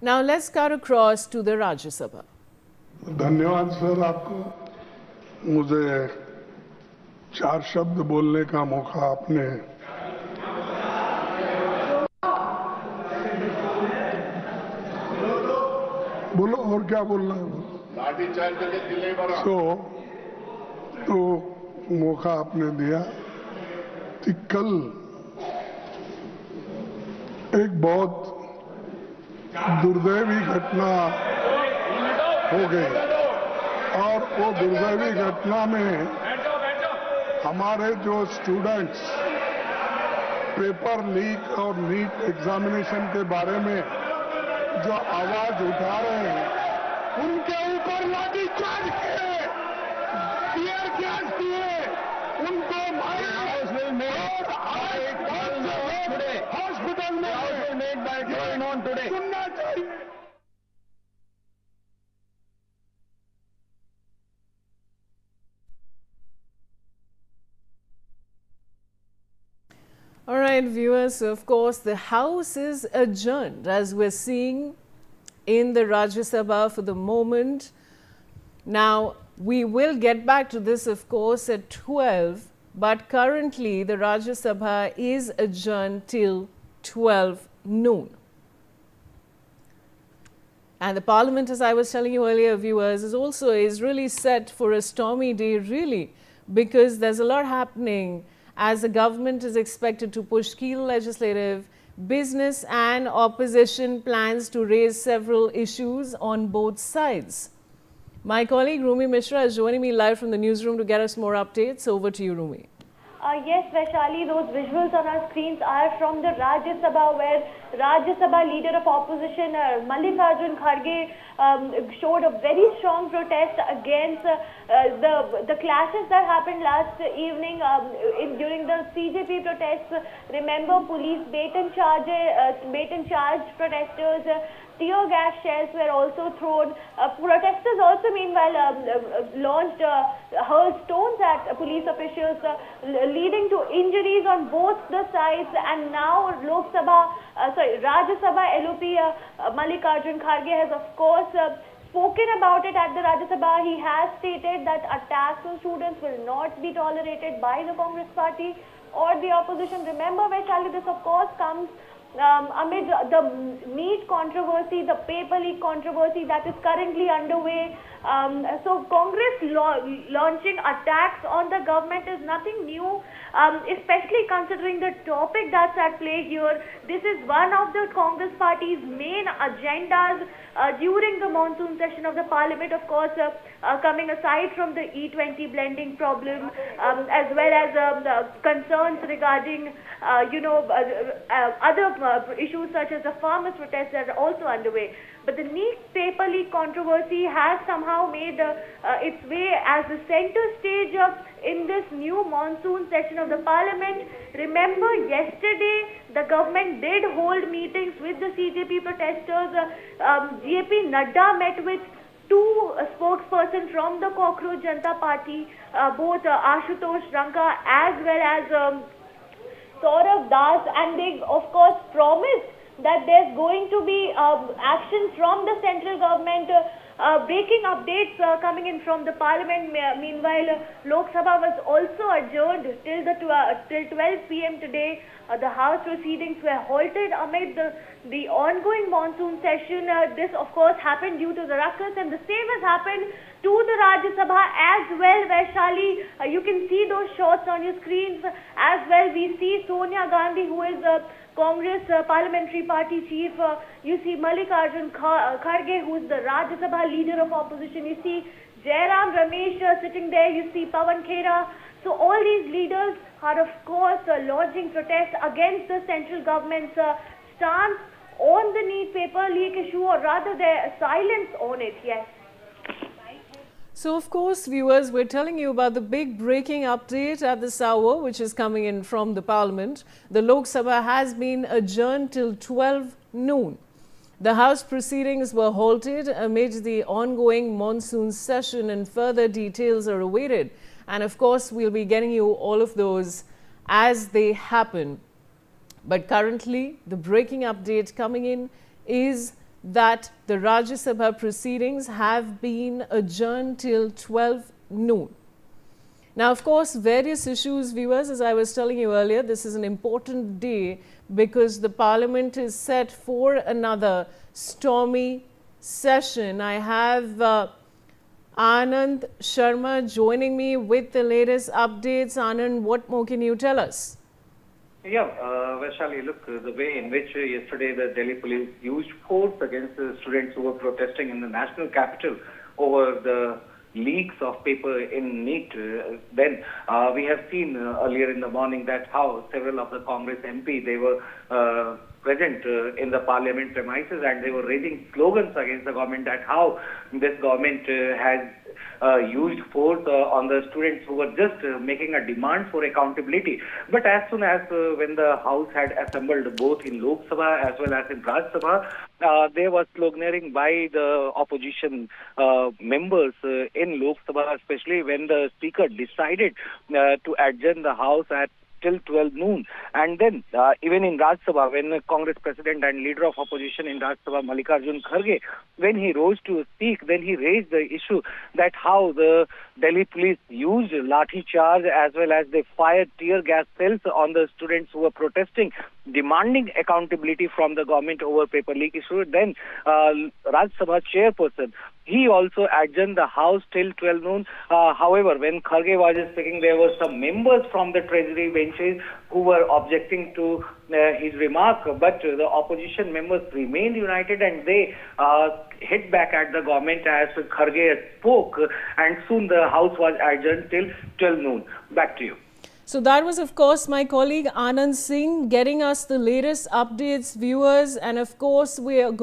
Now let's cut across to the Rajya Sabha. धन्यवाद sir आपको मुझे 4 शब्द बोलने का मौका आपने बोलो और क्या बोलना है तो मौका आपने दिया कि कल एक बहुत दुर्दैवी घटना हो गई और वो दुर्दैवी घटना में हमारे जो स्टूडेंट्स पेपर लीक और नीट एग्जामिनेशन के बारे में जो आवाज उठा रहे हैं उनके ऊपर लाठी चार्ज किए, टीयर गैस दिए, उनको हॉस्पिटल में सुनना चाहिए। All right, viewers, of course, the House is adjourned as we're seeing in the Rajya Sabha for the moment. Now, we will get back to this, of course, at 12, but currently the Rajya Sabha is adjourned till 12 noon. And the Parliament, as I was telling you earlier, viewers, is really set for a stormy day, really, because there's a lot happening as the government is expected to push key legislative, business and opposition plans to raise several issues on both sides. My colleague Rumi Mishra is joining me live from the newsroom to get us more updates. Over to you, Rumi. Yes, Vaishali, those visuals on our screens are from the Rajya Sabha, where Rajya Sabha leader of opposition Mallikarjun Kharge showed a very strong protest against the clashes that happened last evening during the CJP protests. Remember, police bait and charge protesters. Tear gas shells were also thrown. Protesters also meanwhile launched hurled stones at police officials, leading to injuries on both the sides. And now Rajya Sabha LOP Mallikarjun Kharge has of course spoken about it at the Rajya Sabha. He has stated that attacks on students will not be tolerated by the Congress party or the opposition. Remember, Vaishali, this of course comes amid the NEET controversy, the paper leak controversy that is currently underway. So Congress launching attacks on the government is nothing new, especially considering the topic that's at play here. This is one of the Congress party's main agendas during the monsoon session of the parliament, of course, coming aside from the E20 blending problem, as well as the concerns regarding other issues such as the farmers' protests that are also underway. But the NEET paper leak controversy has somehow made its way as the center stage in this new monsoon session of the parliament. Remember, yesterday the government did hold meetings with the CJP protesters. JP Nadda met with two spokespersons from the Cockroach Janata Party, both Ashutosh Ranka as well as Saurabh Das, and they of course promised that there's going to be action from the central government. Breaking updates coming in from the parliament. Meanwhile, Lok Sabha was also adjourned till 12 p.m. today. The House proceedings were halted amid the ongoing monsoon session. This, of course, happened due to the ruckus, and the same has happened to the Rajya Sabha as well. Vaishali, you can see those shots on your screens as well. We see Sonia Gandhi, who is Congress Parliamentary Party Chief. You see Mallikarjun Kharge, who is the Rajya Sabha leader of opposition. You see Jairam Ramesh sitting there. You see Pawan Khera. So all these leaders are of course lodging protests against the central government's stance on the NEET paper leak issue, or rather their silence on it. Yes. So, of course, viewers, we're telling you about the big breaking update at this hour, which is coming in from the Parliament. The Lok Sabha has been adjourned till 12 noon. The House proceedings were halted amid the ongoing monsoon session, and further details are awaited. And of course, we'll be getting you all of those as they happen. But currently, the breaking update coming in is that the Rajya Sabha proceedings have been adjourned till 12 noon. Now, of course, various issues, viewers, as I was telling you earlier, this is an important day because the Parliament is set for another stormy session. I have Anand Sharma joining me with the latest updates. Anand, what more can you tell us? Yeah, Vaishali, look, the way in which yesterday the Delhi police used force against the students who were protesting in the national capital over the leaks of paper in NEET. Then we have seen earlier in the morning that how several of the Congress MP, they were present in the parliament premises and they were raising slogans against the government that how this government has used force on the students who were just making a demand for accountability. But as soon as when the House had assembled both in Lok Sabha as well as in Rajya Sabha, there was sloganeering by the opposition members in Lok Sabha, especially when the Speaker decided to adjourn the House at till 12 noon. And then even in Rajya Sabha, when the Congress President and Leader of Opposition in Rajya Sabha, Mallikarjun Kharge, when he rose to speak, then he raised the issue that how the Delhi police used lathi charge as well as they fired tear gas cells on the students who were protesting, demanding accountability from the government over paper leak issue. Then Rajya Sabha chairperson, he also adjourned the House till 12 noon. However, when Kharge was speaking, there were some members from the Treasury benches who were objecting to his remark, but the opposition members remained united and they hit back at the government as Kharge spoke, and soon the House was adjourned till 12 noon. Back to you. So that was, of course, my colleague Anand Singh getting us the latest updates, viewers, and of course we are going to